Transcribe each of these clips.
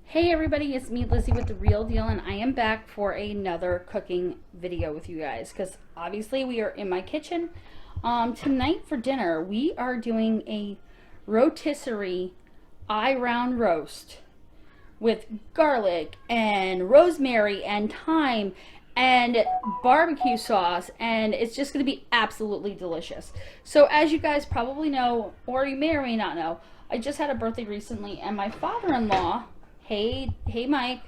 Hey everybody, it's me Lizzie with The Real Deal, and I am back for another cooking video with you guys because obviously we are in my kitchen. Tonight for dinner we are doing a rotisserie eye-round roast with garlic and rosemary and thyme and barbecue sauce, and it's just going to be absolutely delicious. So as you guys probably know, or you may or may not know, I just had a birthday recently, and my father-in-law, hey Mike,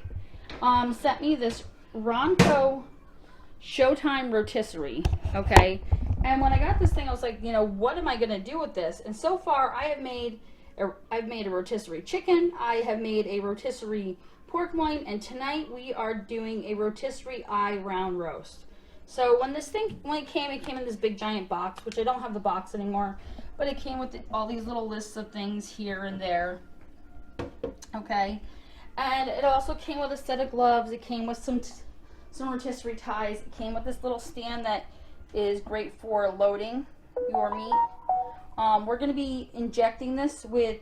sent me this Runco Showtime rotisserie. Okay, and when I got this thing, I was like, what am I gonna do with this? And so far, I've made a rotisserie chicken. I have made a rotisserie pork loin, and tonight we are doing a rotisserie eye round roast. So when it came in this big giant box, which I don't have the box anymore, but it came with all these little lists of things here and there. Okay. And it also came with a set of gloves. It came with some rotisserie ties. It came with this little stand that is great for loading your meat. We're going to be injecting this with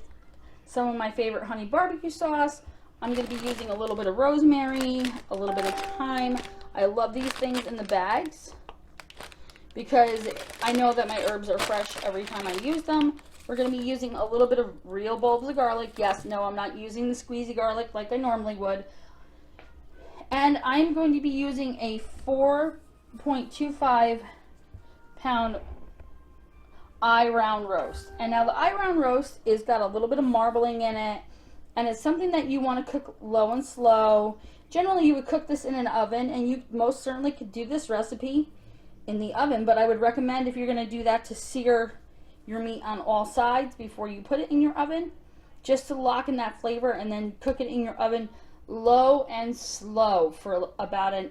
some of my favorite honey barbecue sauce. I'm going to be using a little bit of rosemary, a little bit of thyme. I love these things in the bags because I know that my herbs are fresh every time I use them. We're going to be using a little bit of real bulbs of garlic. Yes, no, I'm not using the squeezy garlic like I normally would. And I'm going to be using a 4.25 pound eye round roast. And now the eye round roast is got a little bit of marbling in it, and it's something that you want to cook low and slow. Generally, you would cook this in an oven, and you most certainly could do this recipe in the oven, but I would recommend, if you're going to do that, to sear your meat on all sides before you put it in your oven, just to lock in that flavor, and then cook it in your oven low and slow for about an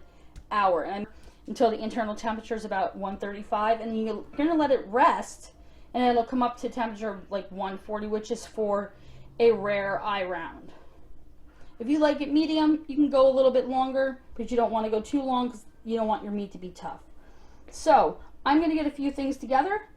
hour, and until the internal temperature is about 135, and you're going to let it rest, and it'll come up to temperature like 140, which is for a rare eye round. If you like it medium, you can go a little bit longer, but you don't want to go too long because you don't want your meat to be tough. So I'm going to get a few things together,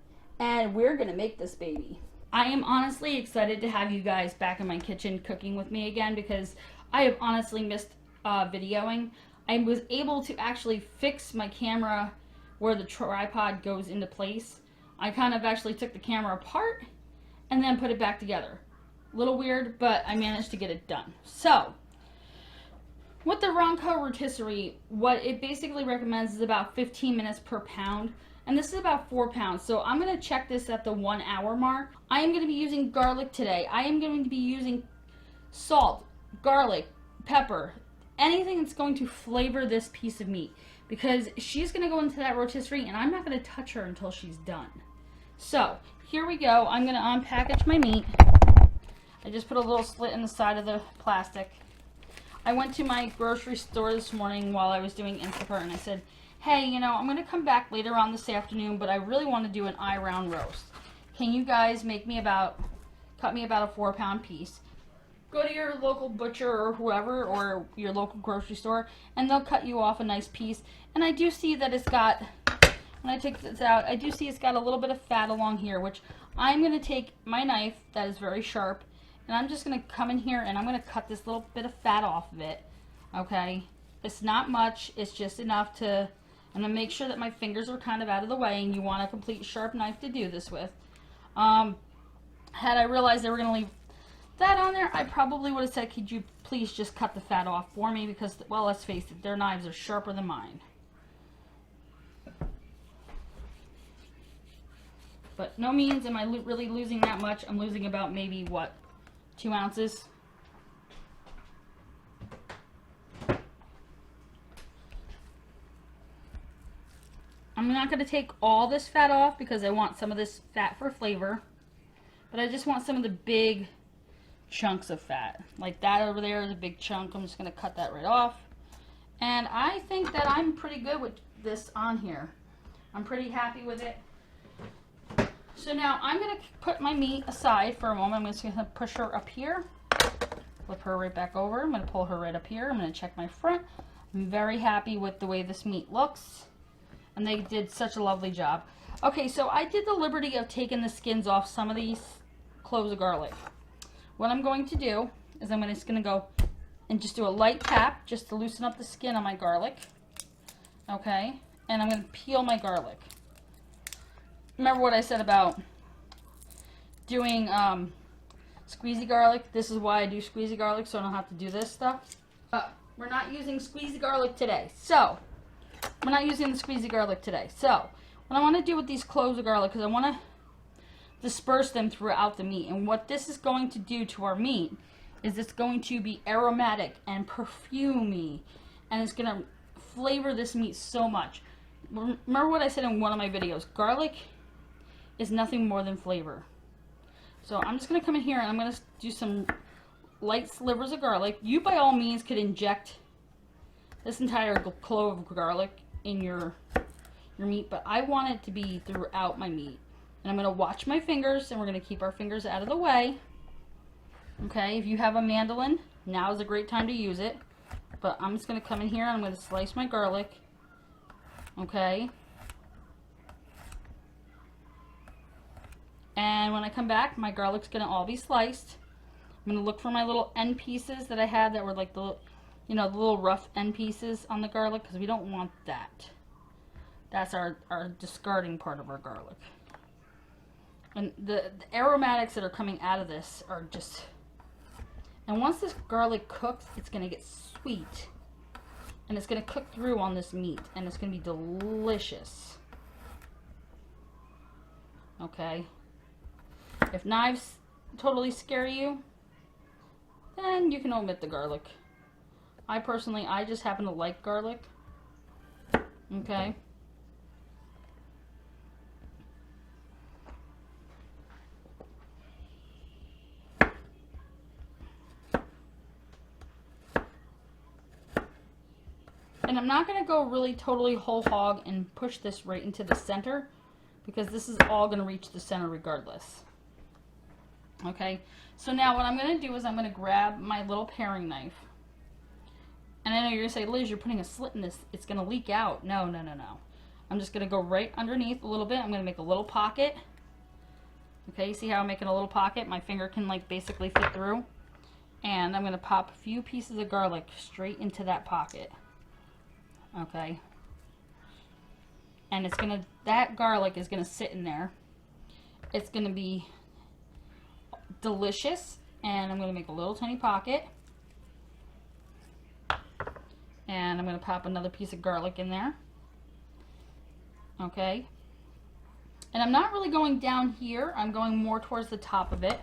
and we're going to make this baby. I am honestly excited to have you guys back in my kitchen cooking with me again, because I have honestly missed videoing. I was able to actually fix my camera where the tripod goes into place. I kind of actually took the camera apart and then put it back together. A little weird, but I managed to get it done. So, with the Runco rotisserie, what it basically recommends is about 15 minutes per pound. And this is about 4 pounds, so I'm going to check this at the 1 hour mark. I am going to be using garlic today. I am going to be using salt, garlic, pepper, anything that's going to flavor this piece of meat, because she's going to go into that rotisserie and I'm not going to touch her until she's done. So here we go. I'm going to unpackage my meat. I just put a little slit in the side of the plastic. I went to my grocery store this morning while I was doing Instacart, and I said, hey, I'm going to come back later on this afternoon, but I really want to do an eye round roast. Can you guys cut me about a 4 pound piece? Go to your local butcher or whoever, or your local grocery store, and they'll cut you off a nice piece. And I do see that it's got, when I take this out, I do see it's got a little bit of fat along here, which I'm going to take my knife that is very sharp, and I'm just going to come in here and I'm going to cut this little bit of fat off of it. Okay? It's not much. It's just enough to, and then make sure that my fingers are kind of out of the way, and you want a complete sharp knife to do this with. Had I realized they were going to leave that on there, I probably would have said, could you please just cut the fat off for me, because, well, let's face it, their knives are sharper than mine. But no means am I really losing that much. I'm losing about maybe, what, 2 ounces? I'm not going to take all this fat off because I want some of this fat for flavor, but I just want some of the big chunks of fat. Like that over there is a big chunk. I'm just going to cut that right off. And I think that I'm pretty good with this on here. I'm pretty happy with it. So now I'm going to put my meat aside for a moment. I'm just going to push her up here, flip her right back over. I'm going to pull her right up here. I'm going to check my front. I'm very happy with the way this meat looks, and they did such a lovely job. Okay, so I did the liberty of taking the skins off some of these cloves of garlic. What I'm going to do is I'm just going to go and just do a light tap just to loosen up the skin on my garlic. Okay, and I'm going to peel my garlic. Remember what I said about doing squeezy garlic? This is why I do squeezy garlic, so I don't have to do this stuff. But we're not using squeezy garlic today. So, we're not using the squeezy garlic today. So, what I want to do with these cloves of garlic, because I want to disperse them throughout the meat. And what this is going to do to our meat is it's going to be aromatic and perfumey. And it's going to flavor this meat so much. Remember what I said in one of my videos. Garlic is nothing more than flavor. So I'm just going to come in here and I'm going to do some light slivers of garlic. You by all means could inject this entire clove of garlic in your meat, but I want it to be throughout my meat. And I'm going to watch my fingers, and we're going to keep our fingers out of the way. Okay, if you have a mandolin, now is a great time to use it. But I'm just going to come in here and I'm going to slice my garlic. Okay. And when I come back, my garlic's going to all be sliced. I'm going to look for my little end pieces that I had that were like the, you know, the little rough end pieces on the garlic, because we don't want that. That's our discarding part of our garlic. And the aromatics that are coming out of this are just... And once this garlic cooks, it's going to get sweet. And it's going to cook through on this meat. And it's going to be delicious. Okay. If knives totally scare you, then you can omit the garlic. I just happen to like garlic. Okay. And I'm not going to go really totally whole hog and push this right into the center, because this is all going to reach the center regardless. Okay, so now what I'm going to do is I'm going to grab my little paring knife. And I know you're going to say, Liz, you're putting a slit in this. It's going to leak out. No, no, no, no. I'm just going to go right underneath a little bit. I'm going to make a little pocket. Okay, you see how I'm making a little pocket? My finger can like basically fit through. And I'm going to pop a few pieces of garlic straight into that pocket. Okay. And it's going to, that garlic is going to sit in there. It's going to be delicious. And I'm going to make a little tiny pocket. And I'm going to pop another piece of garlic in there. Okay. And I'm not really going down here. I'm going more towards the top of it,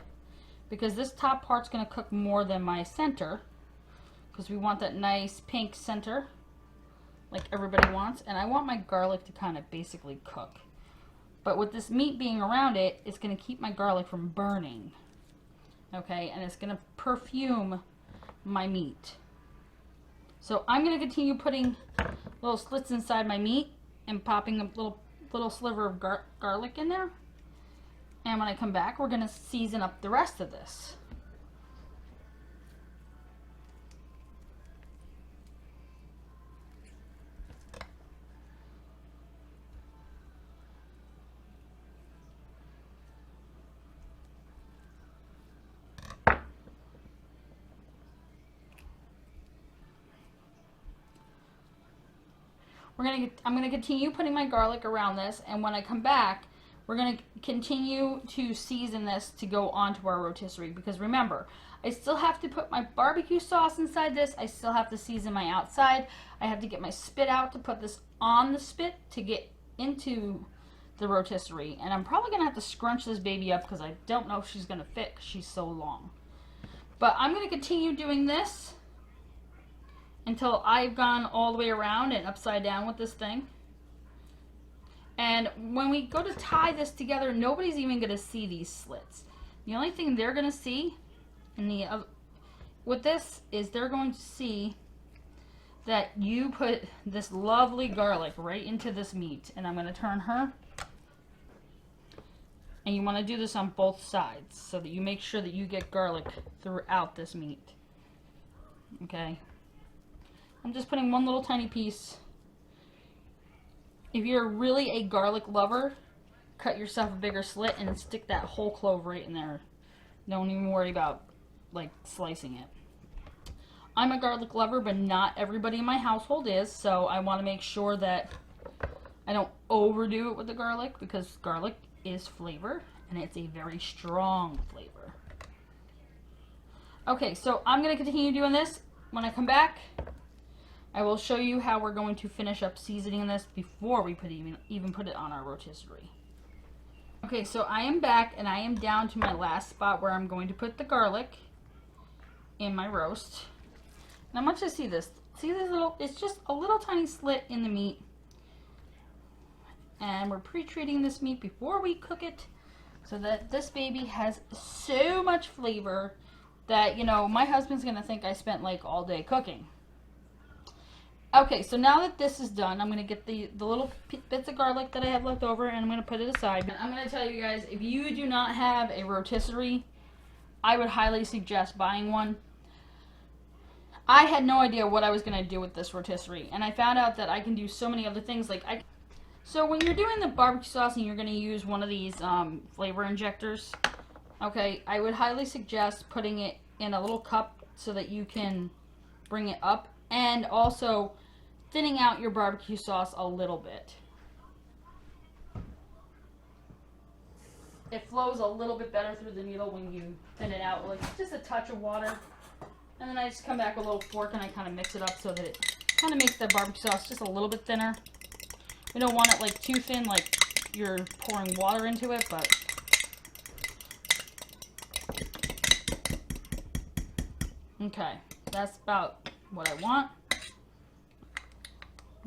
because this top part's going to cook more than my center, because we want that nice pink center like everybody wants. And I want my garlic to kind of basically cook. But with this meat being around it, it's going to keep my garlic from burning. Okay, and it's going to perfume my meat. So I'm going to continue putting little slits inside my meat and popping a little sliver of garlic in there. And when I come back, we're going to season up the rest of this. I'm going to continue putting my garlic around this, and when I come back, we're going to continue to season this to go onto our rotisserie, because remember, I still have to put my barbecue sauce inside this. I still have to season my outside. I have to get my spit out to put this on the spit to get into the rotisserie, and I'm probably going to have to scrunch this baby up because I don't know if she's going to fit because she's so long. But I'm going to continue doing this until I've gone all the way around and upside down with this thing. And when we go to tie this together, nobody's even going to see these slits. The only thing they're going to see with this is they're going to see that you put this lovely garlic right into this meat. And I'm going to turn her. And you want to do this on both sides so that you make sure that you get garlic throughout this meat. Okay. I'm just putting one little tiny piece. If you're really a garlic lover, cut yourself a bigger slit and stick that whole clove right in there. Don't even worry about like slicing it. I'm a garlic lover, but not everybody in my household is, so I want to make sure that I don't overdo it with the garlic, because garlic is flavor, and it's a very strong flavor. Okay, so I'm going to continue doing this. When I come back, I will show you how we're going to finish up seasoning this before we even put it on our rotisserie. Okay, so I am back, and I am down to my last spot where I'm going to put the garlic in my roast. And I want you to see this. See this little, it's just a little tiny slit in the meat. And we're pre-treating this meat before we cook it so that this baby has so much flavor that, you know, my husband's going to think I spent like all day cooking. Okay, so now that this is done, I'm going to get the little bits of garlic that I have left over, and I'm going to put it aside. And I'm going to tell you guys, if you do not have a rotisserie, I would highly suggest buying one. I had no idea what I was going to do with this rotisserie, and I found out that I can do so many other things. So when you're doing the barbecue sauce and you're going to use one of these flavor injectors, okay, I would highly suggest putting it in a little cup so that you can bring it up, and also thinning out your barbecue sauce a little bit. It flows a little bit better through the needle when you thin it out, like just a touch of water. And then I just come back with a little fork and I kind of mix it up so that it kind of makes the barbecue sauce just a little bit thinner. We don't want it like too thin, like you're pouring water into it, but okay, that's about what I want.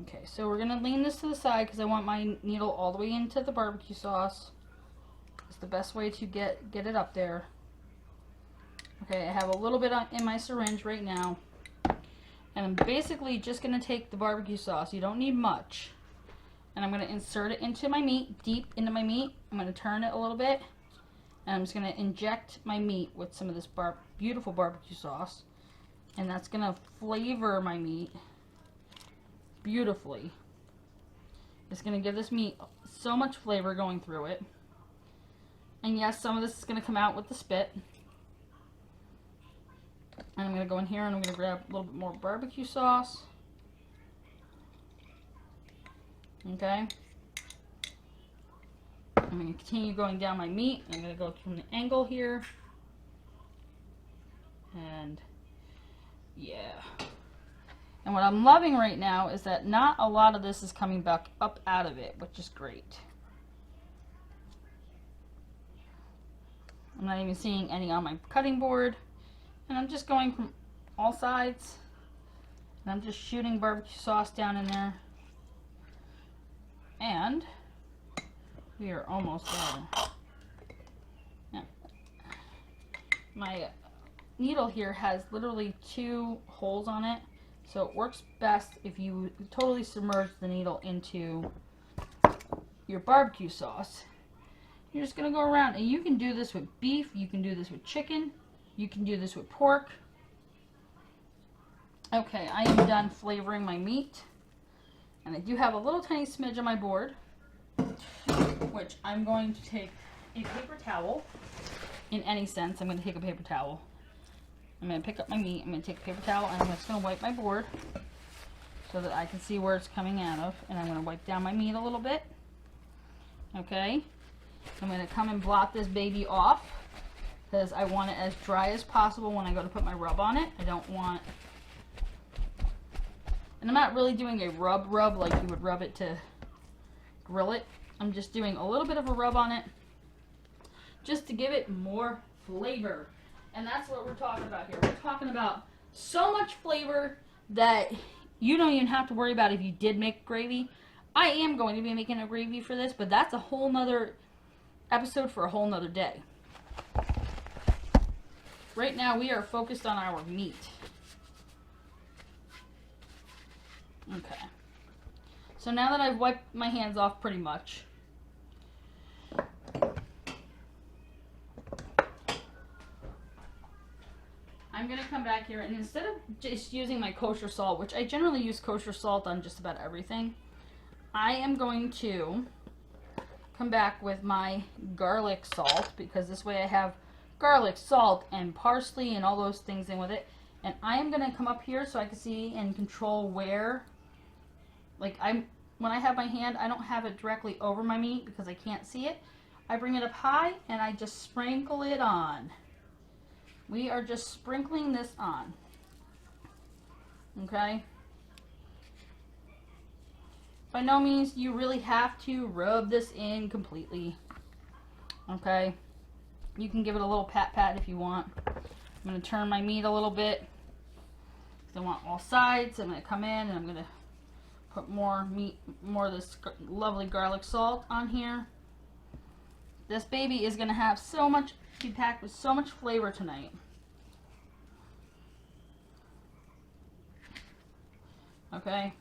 Okay, so we're going to lean this to the side because I want my needle all the way into the barbecue sauce. It's the best way to get it up there. Okay, I have a little bit in my syringe right now. And I'm basically just going to take the barbecue sauce. You don't need much. And I'm going to insert it into my meat, deep into my meat. I'm going to turn it a little bit. And I'm just going to inject my meat with some of this beautiful barbecue sauce. And that's going to flavor my meat beautifully. It's going to give this meat so much flavor going through it. And yes, some of this is going to come out with the spit. And I'm going to go in here and I'm going to grab a little bit more barbecue sauce. Okay. I'm going to continue going down my meat. I'm going to go from the angle here. And yeah. And what I'm loving right now is that not a lot of this is coming back up out of it, which is great. I'm not even seeing any on my cutting board. And I'm just going from all sides. And I'm just shooting barbecue sauce down in there. And we are almost there. Now, my needle here has literally 2 holes on it. So it works best if you totally submerge the needle into your barbecue sauce. You're just going to go around, and you can do this with beef, you can do this with chicken, you can do this with pork. Okay, I am done flavoring my meat. And I do have a little tiny smidge on my board, which I'm going to take a paper towel. In any sense, I'm going to take a paper towel. I'm going to pick up my meat, I'm going to take a paper towel, and I'm just going to wipe my board so that I can see where it's coming out of. And I'm going to wipe down my meat a little bit. Okay. I'm going to come and blot this baby off because I want it as dry as possible when I go to put my rub on it. I don't want... And I'm not really doing a rub like you would rub it to grill it. I'm just doing a little bit of a rub on it just to give it more flavor. And that's what we're talking about here. We're talking about so much flavor that you don't even have to worry about if you did make gravy. I am going to be making a gravy for this, but that's a whole nother episode for a whole nother day. Right now we are focused on our meat. Okay. So now that I've wiped my hands off pretty much, I'm going to come back here, and instead of just using my kosher salt, which I generally use kosher salt on just about everything, I am going to come back with my garlic salt, because this way I have garlic, salt, and parsley and all those things in with it. And I am going to come up here so I can see and control where, like when I have my hand, I don't have it directly over my meat because I can't see it. I bring it up high and I just sprinkle it on. We are just sprinkling this on. Okay? By no means do you really have to rub this in completely. Okay? You can give it a little pat if you want. I'm going to turn my meat a little bit because I want all sides. I'm going to come in and I'm going to put more meat, more of this lovely garlic salt on here. This baby is going to have so much, be packed with so much flavor tonight. Okay?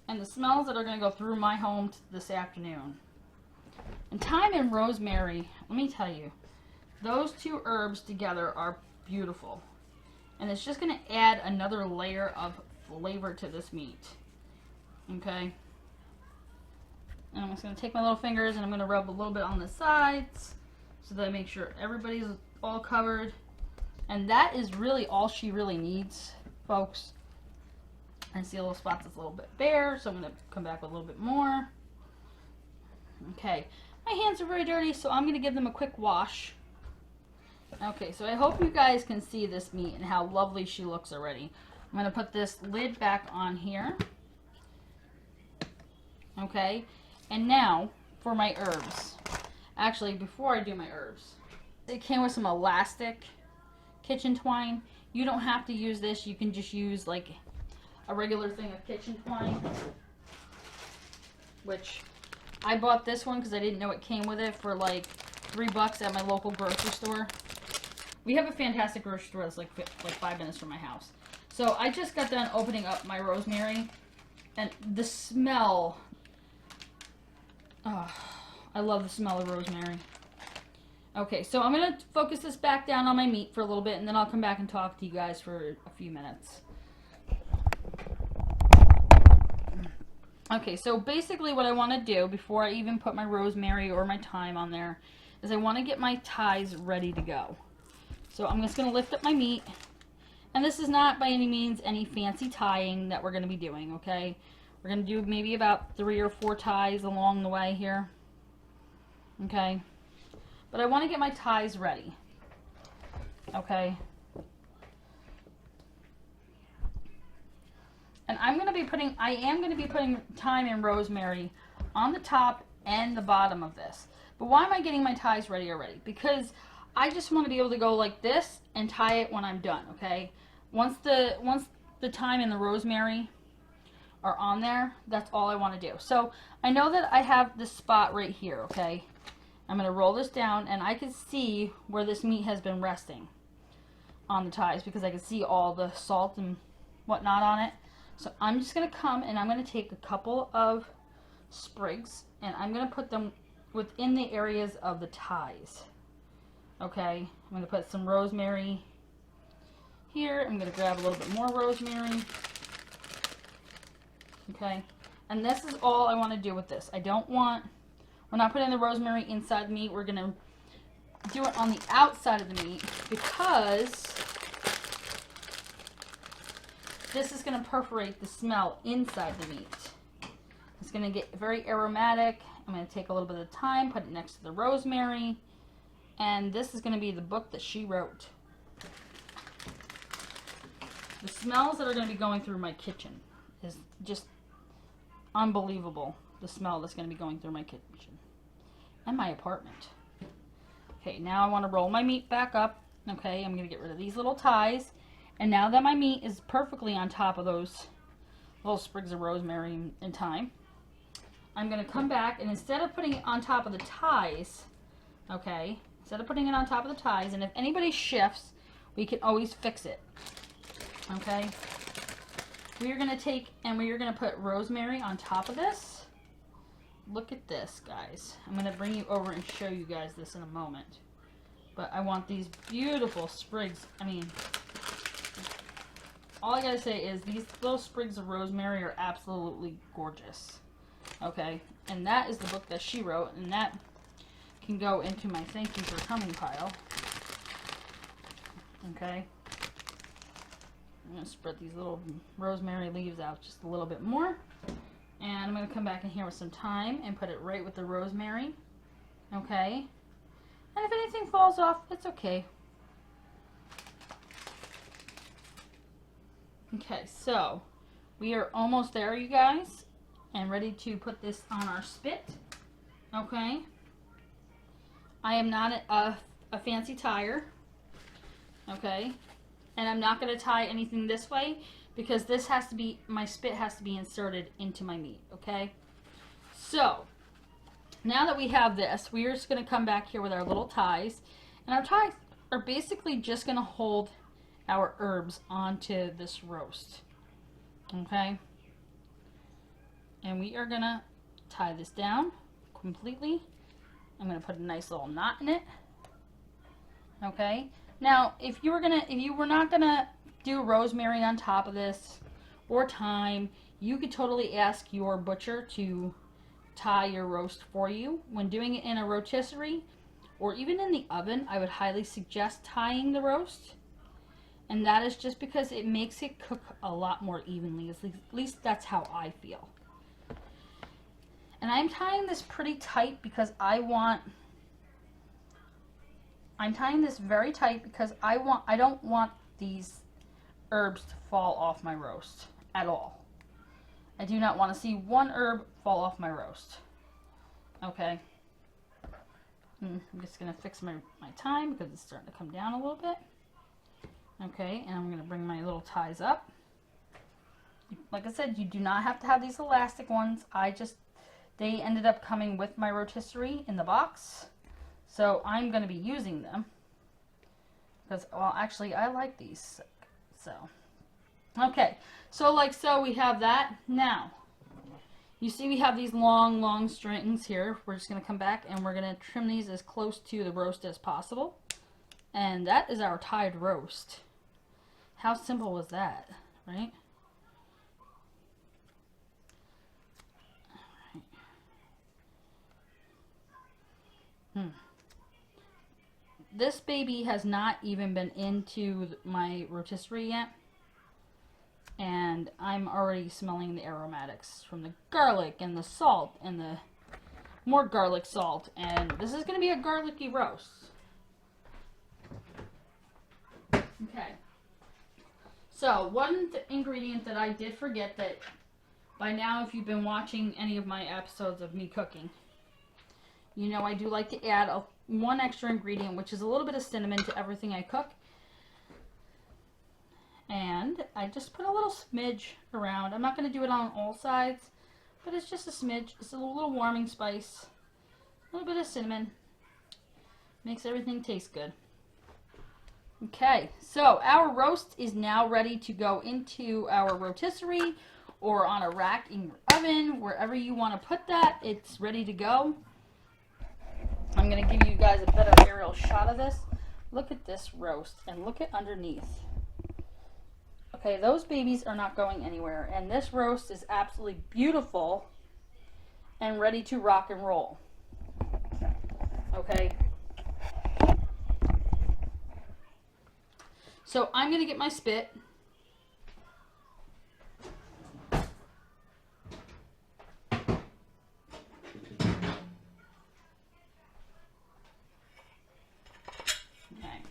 And the smells that are going to go through my home this afternoon. And thyme and rosemary, let me tell you, those two herbs together are beautiful. And it's just going to add another layer of flavor to this meat. Okay? And I'm just going to take my little fingers and I'm going to rub a little bit on the sides so that I make sure everybody's all covered. And that is really all she really needs, folks. I see a little spot that's a little bit bare, so I'm going to come back with a little bit more. Okay. My hands are very dirty, so I'm going to give them a quick wash. Okay, so I hope you guys can see this meat and how lovely she looks already. I'm going to put this lid back on here. Okay, and now for my herbs. Actually, before I do my herbs, it came with some elastic kitchen twine. You don't have to use this. You can just use like a regular thing of kitchen twine, which I bought this one because I didn't know it came with it for like $3 at my local grocery store. We have a fantastic grocery store that's like 5 minutes from my house. So I just got done opening up my rosemary, and the smell, oh, I love the smell of rosemary. Okay, so I'm going to focus this back down on my meat for a little bit, and then I'll come back and talk to you guys for a few minutes. Okay, so basically what I want to do before I even put my rosemary or my thyme on there is I want to get my thighs ready to go. So I'm just going to lift up my meat, and this is not by any means any fancy tying that we're going to be doing, okay? We're going to do maybe about 3 or 4 ties along the way here, okay? But I want to get my thighs ready, okay? And I am going to be putting thyme and rosemary on the top and the bottom of this. But why am I getting my ties ready already? Because I just want to be able to go like this and tie it when I'm done, okay? Once the thyme and the rosemary are on there, that's all I want to do. So I know that I have this spot right here, okay? I'm going to roll this down, and I can see where this meat has been resting on the ties because I can see all the salt and whatnot on it. So I'm just going to come and I'm going to take a couple of sprigs and I'm going to put them within the areas of the ties. Okay, I'm going to put some rosemary here. I'm going to grab a little bit more rosemary. Okay, and this is all I want to do with this. We're not putting the rosemary inside the meat. We're going to do it on the outside of the meat because this is going to perforate the smell inside the meat. It's going to get very aromatic. I'm going to take a little bit of thyme, put it next to the rosemary, and this is going to be the book that she wrote. The smells that are going to be going through my kitchen is just unbelievable. The smell that's going to be going through my kitchen and my apartment. Okay, now I want to roll my meat back up. Okay, I'm going to get rid of these little ties. And now that my meat is perfectly on top of those little sprigs of rosemary and thyme, I'm going to come back, and instead of putting it on top of the ties, okay, instead of putting it on top of the ties, and if anybody shifts, we can always fix it. Okay, we are going to take and we are going to put rosemary on top of this. Look at this, guys. I'm going to bring you over and show you guys this in a moment. But I want these beautiful sprigs. I mean, all I gotta say is these little sprigs of rosemary are absolutely gorgeous. Okay, and that is the book that she wrote, and that can go into my thank you for coming pile. Okay, I'm going to spread these little rosemary leaves out just a little bit more. And I'm going to come back in here with some thyme and put it right with the rosemary. Okay. And if anything falls off, it's okay. Okay, so we are almost there, you guys, and ready to put this on our spit. Okay. I am not a fancy tyer. Okay. And I'm not going to tie anything this way because this has to be, my spit has to be inserted into my meat. Okay. So now that we have this, we are just going to come back here with our little ties. And our ties are basically just going to hold our herbs onto this roast. Okay. And we are going to tie this down completely. I'm going to put a nice little knot in it. Okay. Now, if you were not going to do rosemary on top of this or thyme, you could totally ask your butcher to tie your roast for you. When doing it in a rotisserie or even in the oven, I would highly suggest tying the roast. And that is just because it makes it cook a lot more evenly. At least that's how I feel. And I'm tying this pretty tight because I'm tying this very tight because I don't want these herbs to fall off my roast at all. I do not want to see one herb fall off my roast. Okay. I'm just going to fix my thyme because it's starting to come down a little bit. Okay, and I'm going to bring my little ties up. Like I said, you do not have to have these elastic ones. They ended up coming with my rotisserie in the box. So I'm going to be using them. Because, well, actually, I like these. So, okay. So, like so, we have that. Now, you see we have these long, long strings here. We're just going to come back and we're going to trim these as close to the roast as possible. And that is our tied roast. How simple was that, right? This baby has not even been into my rotisserie yet. And I'm already smelling the aromatics from the garlic and the salt and the more garlic salt. And this is going to be a garlicky roast. Okay. So, one ingredient that I did forget that by now, if you've been watching any of my episodes of me cooking, you know I do like to add one extra ingredient, which is a little bit of cinnamon to everything I cook. And I just put a little smidge around. I'm not going to do it on all sides, but it's just a smidge. It's a little warming spice. A little bit of cinnamon. Makes everything taste good. Okay, so our roast is now ready to go into our rotisserie or on a rack in your oven, wherever you want to put that. It's ready to go. I'm going to give you guys a better aerial shot of this. Look at this roast and look at underneath. Okay, those babies are not going anywhere, and this roast is absolutely beautiful and ready to rock and roll. Okay. So I'm going to get my spit. Okay.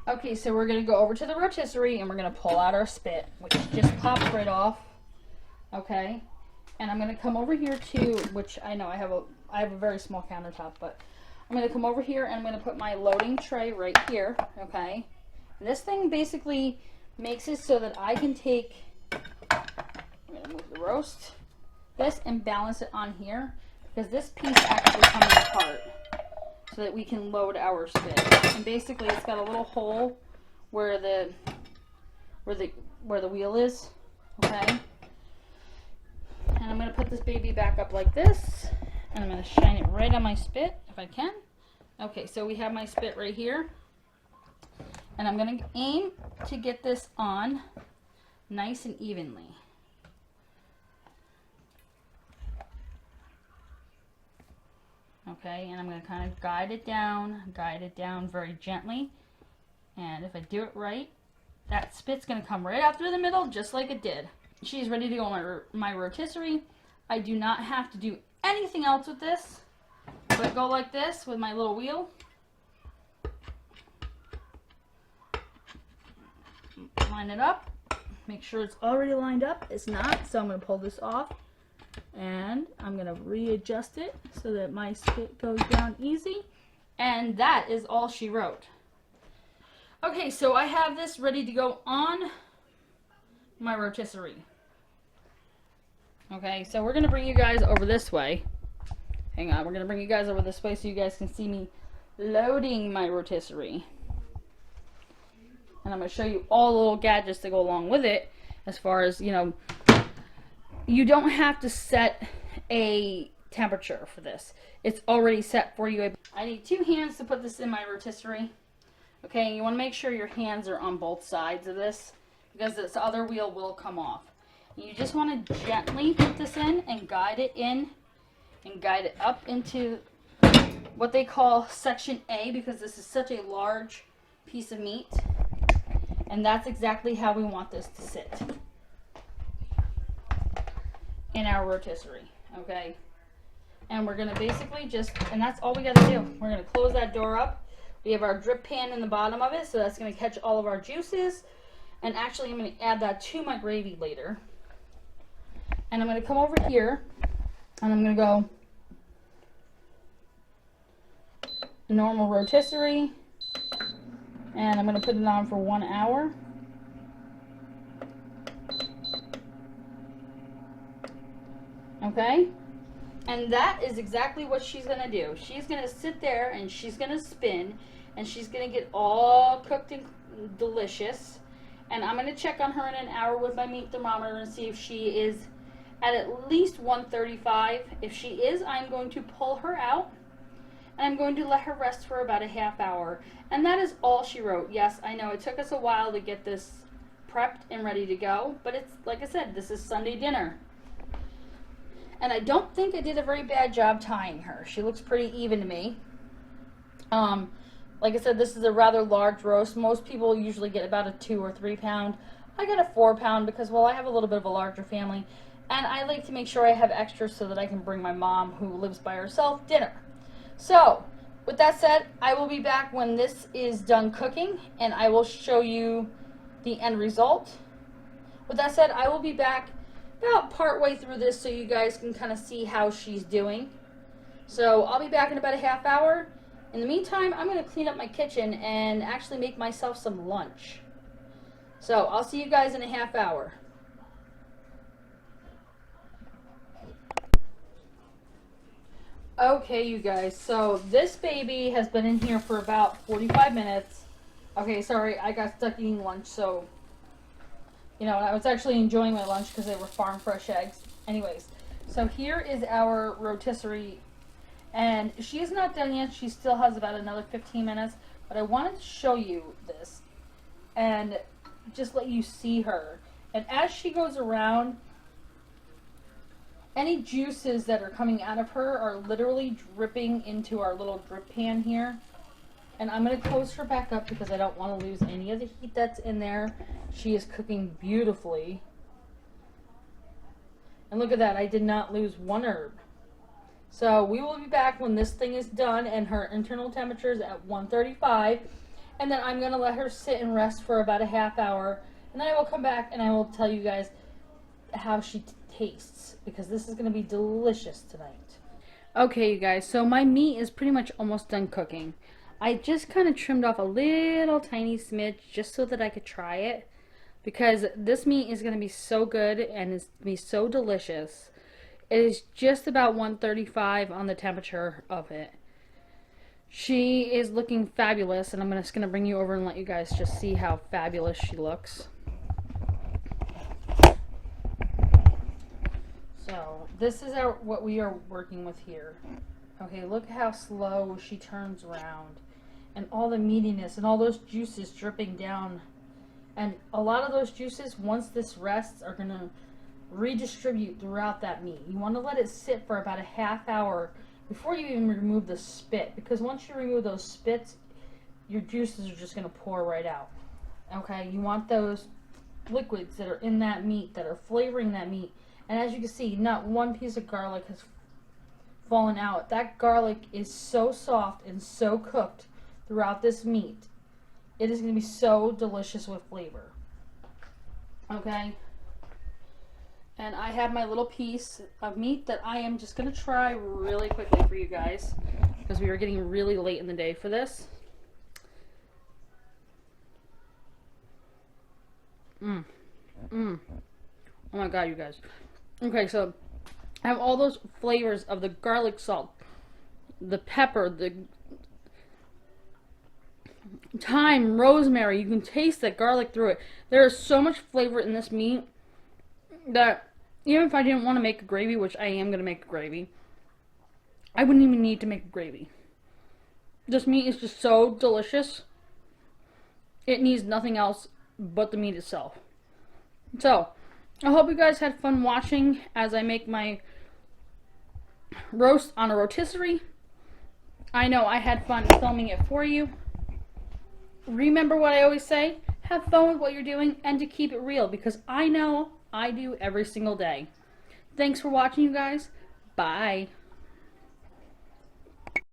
Okay, so we're going to go over to the rotisserie and we're going to pull out our spit, which just pops right off. Okay, and I'm going to come over here to, which I know I have a very small countertop, but I'm going to come over here and I'm going to put my loading tray right here. Okay, and this thing basically makes it so that I can take, I'm going to move the roast, this and balance it on here, because this piece actually comes apart so that we can load our spit. And basically it's got a little hole where the wheel is, okay? And I'm going to put this baby back up like this, and I'm going to shine it right on my spit if I can. Okay, so we have my spit right here, and I'm going to aim to get this on nice and evenly. Okay, and I'm going to kind of guide it down very gently. And if I do it right, that spit's going to come right out through the middle just like it did. She's ready to go on my rotisserie. I do not have to do anything else with this, but go like this with my little wheel. Line it up. Make sure it's already lined up. It's not, so I'm going to pull this off. And I'm going to readjust it so that my spit goes down easy. And that is all she wrote. Okay, so I have this ready to go on my rotisserie. Okay, so we're going to bring you guys over this way. Hang on, we're going to bring you guys over this way so you guys can see me loading my rotisserie. And I'm going to show you all the little gadgets that go along with it, as far as, you know, you don't have to set a temperature for this. It's already set for you. I need 2 hands to put this in my rotisserie. Okay, you want to make sure your hands are on both sides of this, because this other wheel will come off. You just want to gently put this in and guide it in and guide it up into what they call section A, because this is such a large piece of meat. And that's exactly how we want this to sit in our rotisserie, okay? And we're going to basically just, and that's all we got to do. We're going to close that door up. We have our drip pan in the bottom of it, so that's going to catch all of our juices. And actually, I'm going to add that to my gravy later. And I'm going to come over here, and I'm going to go the normal rotisserie, and I'm going to put it on for 1 hour. Okay? And that is exactly what she's going to do. She's going to sit there, and she's going to spin, and she's going to get all cooked and delicious. And I'm going to check on her in an hour with my meat thermometer and see if she is at least 135. If she is, I'm going to pull her out, and I'm going to let her rest for about a half hour. And that is all she wrote. Yes, I know it took us a while to get this prepped and ready to go, but it's, like I said, this is Sunday dinner. And I don't think I did a very bad job tying her. She looks pretty even to me. Like I said, this is a rather large roast. Most people usually get about a 2 or 3 pound. I got a 4 pound because, well, I have a little bit of a larger family. And I like to make sure I have extra so that I can bring my mom, who lives by herself, dinner. So, with that said, I will be back when this is done cooking, and I will show you the end result. With that said, I will be back about part way through this so you guys can kind of see how she's doing. So, I'll be back in about a half hour. In the meantime, I'm going to clean up my kitchen and actually make myself some lunch. So, I'll see you guys in a half hour. Okay, you guys, so this baby has been in here for about 45 minutes. Okay, sorry, I got stuck eating lunch, so, you know, I was actually enjoying my lunch because they were farm fresh eggs. Anyways, so here is our rotisserie, and she's not done yet. She still has about another 15 minutes, but I wanted to show you this and just let you see her. And as she goes around, any juices that are coming out of her are literally dripping into our little drip pan here. And I'm going to close her back up because I don't want to lose any of the heat that's in there. She is cooking beautifully. And look at that, I did not lose one herb. So we will be back when this thing is done and her internal temperature is at 135. And then I'm going to let her sit and rest for about a half hour. And then I will come back and I will tell you guys how she tastes, because this is going to be delicious tonight. Okay, you guys, so my meat is pretty much almost done cooking. I just kind of trimmed off a little tiny smidge just so that I could try it, because this meat is going to be so good and it's going to be so delicious. It is just about 135 on the temperature of it. She is looking fabulous, and I'm just going to bring you over and let you guys just see how fabulous she looks. So this is what we are working with here. Okay, look how slow she turns around, and all the meatiness and all those juices dripping down. And a lot of those juices, once this rests, are going to redistribute throughout that meat. You want to let it sit for about a half hour before you even remove the spit, because once you remove those spits, your juices are just going to pour right out. Okay, you want those liquids that are in that meat, that are flavoring that meat. And as you can see, not one piece of garlic has fallen out. That garlic is so soft and so cooked throughout this meat. It is going to be so delicious with flavor. Okay? And I have my little piece of meat that I am just going to try really quickly for you guys, because we are getting really late in the day for this. Oh my god, you guys. Okay, so I have all those flavors of the garlic salt, the pepper, the thyme, rosemary. You can taste that garlic through it. There is so much flavor in this meat that even if I didn't want to make a gravy, which I am going to make a gravy, I wouldn't even need to make a gravy. This meat is just so delicious. It needs nothing else but the meat itself. So, I hope you guys had fun watching as I make my roast on a rotisserie. I know I had fun filming it for you. Remember what I always say, have fun with what you're doing and to keep it real, because I know I do every single day. Thanks for watching, you guys. Bye.